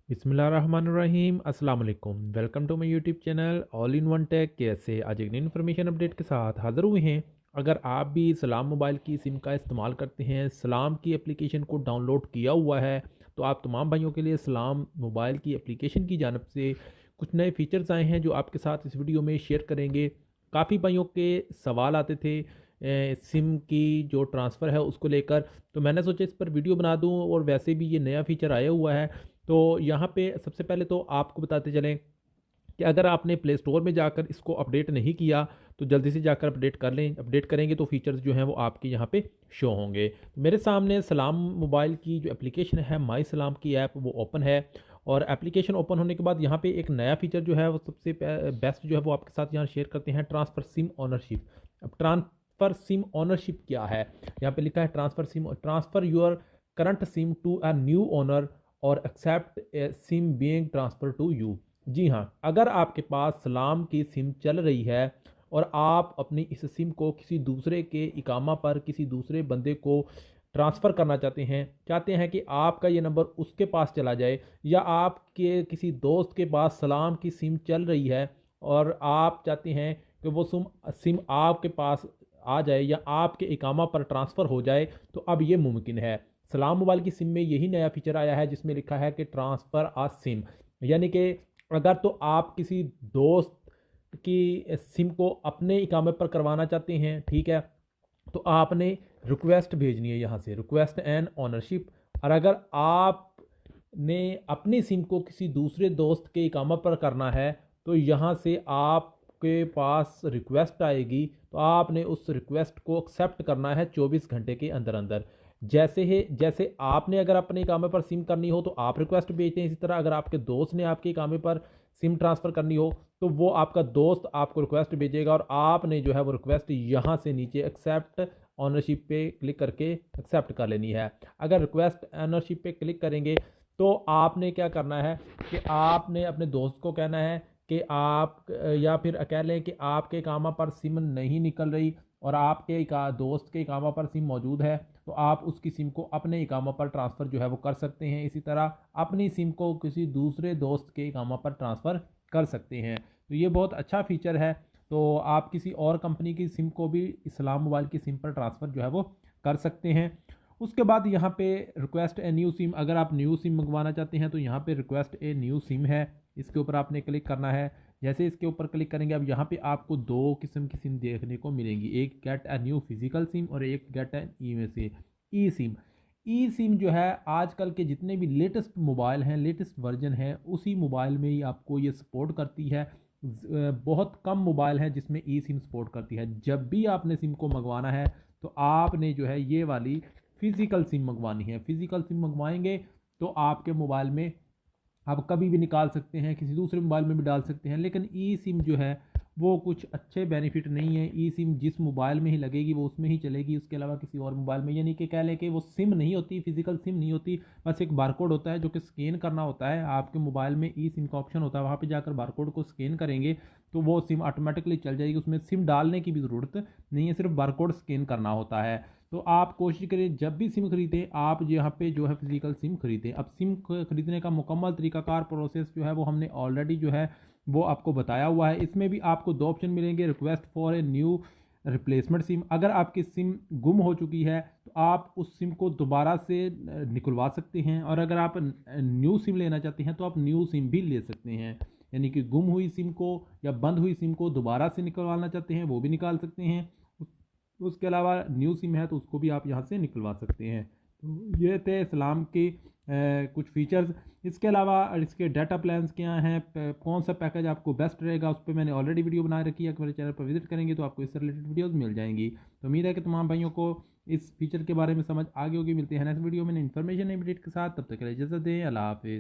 बिस्मिल्लाहिर्रहमानिर्रहीम अस्सलाम वालेकुम। Welcome to my YouTube channel all in one tech. कैसे आज एक नई इन्फॉर्मेशन अपडेट के साथ हाज़िर हुए हैं। अगर आप भी सलाम मोबाइल की सिम का इस्तेमाल करते हैं, सलाम की एप्लीकेशन को डाउनलोड किया हुआ है, तो आप तमाम भाइयों के लिए सलाम मोबाइल की एप्लीकेशन की जानब से कुछ नए फीचर्स आए हैं जो आपके साथ इस वीडियो में शेयर करेंगे। काफ़ी भाइयों के सवाल आते थे सिम की जो ट्रांसफ़र है उसको लेकर, तो मैंने सोचा इस पर वीडियो बना दूँ। और वैसे भी ये नया फीचर आया हुआ है, तो यहाँ पे सबसे पहले तो आपको बताते चलें कि अगर आपने प्ले स्टोर में जाकर इसको अपडेट नहीं किया, तो जल्दी से जाकर अपडेट कर लें। अपडेट करेंगे तो फीचर्स जो हैं वो आपके यहाँ पे शो होंगे। तो मेरे सामने सलाम मोबाइल की जो एप्लीकेशन है, माई सलाम की ऐप, वो ओपन है। और एप्लीकेशन ओपन होने के बाद यहाँ पे एक नया फीचर जो है वो सबसे बेस्ट जो है वो आपके साथ यहाँ शेयर करते हैं, ट्रांसफ़र सिम ओनरशिप। अब ट्रांसफ़र सिम ओनरशिप क्या है? यहाँ पे लिखा है transfer your current SIM to a new owner और accept a SIM being transfer to you. जी हाँ, अगर आपके पास सलाम की सिम चल रही है और आप अपनी इस सिम को किसी दूसरे के इकामा पर किसी दूसरे बंदे को ट्रांसफ़र करना चाहते हैं कि आपका ये नंबर उसके पास चला जाए, या आपके किसी दोस्त के पास सलाम की सिम चल रही है और आप चाहते हैं कि वो सिम आपके पास आ जाए या आपके इकामा पर ट्रांसफ़र हो जाए, तो अब ये मुमकिन है। सलाम मोबाइल की सिम में यही नया फीचर आया है जिसमें लिखा है कि ट्रांसफ़र आ सिम, यानी कि अगर तो आप किसी दोस्त की सिम को अपने इकामे पर करवाना चाहते हैं, ठीक है, तो आपने रिक्वेस्ट भेजनी है यहाँ से, रिक्वेस्ट एंड ओनरशिप। और अगर आपने अपनी सिम को किसी दूसरे दोस्त के इकामा पर करना है, तो यहाँ से आपके पास रिक्वेस्ट आएगी, तो आपने उस रिक्वेस्ट को एक्सेप्ट करना है 24 घंटे के अंदर अंदर। जैसे आपने अगर अपने इकामे पर सिम करनी हो तो आप रिक्वेस्ट भेजते हैं, इसी तरह अगर आपके दोस्त ने आपके इकामे पर सिम ट्रांसफ़र करनी हो तो वो आपका दोस्त आपको रिक्वेस्ट भेजेगा और आपने जो है वो रिक्वेस्ट यहाँ से नीचे एक्सेप्ट ऑनरशिप पे क्लिक करके एक्सेप्ट कर लेनी है। अगर रिक्वेस्ट ऑनरशिप पे क्लिक करेंगे तो आपने क्या करना है कि आपने अपने दोस्त को कहना है कि आप, या फिर कह लें कि आपके इकामा पर सिम नहीं निकल रही और आपके दोस्त के इकामा पर सिम मौजूद है, तो आप उसकी सिम को अपने इकामा पर ट्रांसफ़र जो है वो कर सकते हैं। इसी तरह अपनी सिम को किसी दूसरे दोस्त के इकामा पर ट्रांसफ़र कर सकते हैं। तो ये बहुत अच्छा फ़ीचर है। तो आप किसी और कंपनी की सिम को भी इस्लाम मोबाइल की सिम पर ट्रांसफ़र जो है वो कर सकते हैं। उसके बाद यहाँ पे रिक्वेस्ट ए न्यू सिम, अगर आप न्यू सिम मंगवाना चाहते हैं तो यहाँ पे रिक्वेस्ट ए न्यू सिम है, इसके ऊपर आपने क्लिक करना है। जैसे इसके ऊपर क्लिक करेंगे, अब यहाँ पे आपको दो किस्म की सिम देखने को मिलेंगी, एक get a new physical SIM और एक गेट एन ई सिम। ई सिम जो है आजकल के जितने भी लेटेस्ट मोबाइल हैं, लेटेस्ट वर्जन है, उसी मोबाइल में ही आपको ये सपोर्ट करती है। बहुत कम मोबाइल हैं जिसमें ई सिम सपोर्ट करती है। जब भी आपने सिम को मंगवाना है तो आपने जो है ये वाली फ़िज़िकल सिम मंगवानी है। फ़िज़िकल सिम मंगवाएंगे तो आपके मोबाइल में आप कभी भी निकाल सकते हैं, किसी दूसरे मोबाइल में भी डाल सकते हैं। लेकिन ई सिम जो है वो कुछ अच्छे बेनिफिट नहीं है। ई सिम जिस मोबाइल में ही लगेगी वो उसमें ही चलेगी, उसके अलावा किसी और मोबाइल में, यानी कि कह लें कि वो सिम नहीं होती, फिजिकल सिम नहीं होती। बस एक बारकोड होता है जो कि स्कैन करना होता है। आपके मोबाइल में ई सिम का ऑप्शन होता है, वहाँ पर जाकर बारकोड को स्कैन करेंगे तो वो सिम ऑटोमेटिकली चल जाएगी। उसमें सिम डालने की भी ज़रूरत नहीं है, सिर्फ बारकोड स्कैन करना होता है। तो आप कोशिश करें जब भी सिम खरीदें, आप यहाँ पे जो है फिजिकल सिम खरीदें। अब सिम खरीदने का मुकम्मल तरीकाकार प्रोसेस जो है वो हमने ऑलरेडी जो है वो आपको बताया हुआ है। इसमें भी आपको दो ऑप्शन मिलेंगे, request for a new replacement SIM. अगर आपकी सिम गुम हो चुकी है तो आप उस सिम को दोबारा से निकलवा सकते हैं, और अगर आप न्यू सिम लेना चाहते हैं तो आप न्यू सिम भी ले सकते हैं। यानी कि गुम हुई सिम को या बंद हुई सिम को दोबारा से निकलवाना चाहते हैं वो भी निकाल सकते हैं। उसके अलावा न्यू सिम है तो उसको भी आप यहाँ से निकलवा सकते हैं। तो ये थे इस्लाम के कुछ फीचर्स। इसके अलावा इसके डाटा प्लान्स क्या हैं, कौन सा पैकेज आपको बेस्ट रहेगा, उस पर मैंने ऑलरेडी वीडियो बना रखी है। अगर मेरे चैनल पर विजिट करेंगे तो आपको इससे रिलेटेड वीडियोस मिल जाएंगी। तो उम्मीद है कि तमाम भाइयों को इस फीचर के बारे में समझ आ गई होगी। मिलते हैं नेक्स्ट वीडियो में इन्फॉर्मेशन अपडेट के साथ, तब तक के लिए इजाज़त दें। अल्लाह हाफिज़।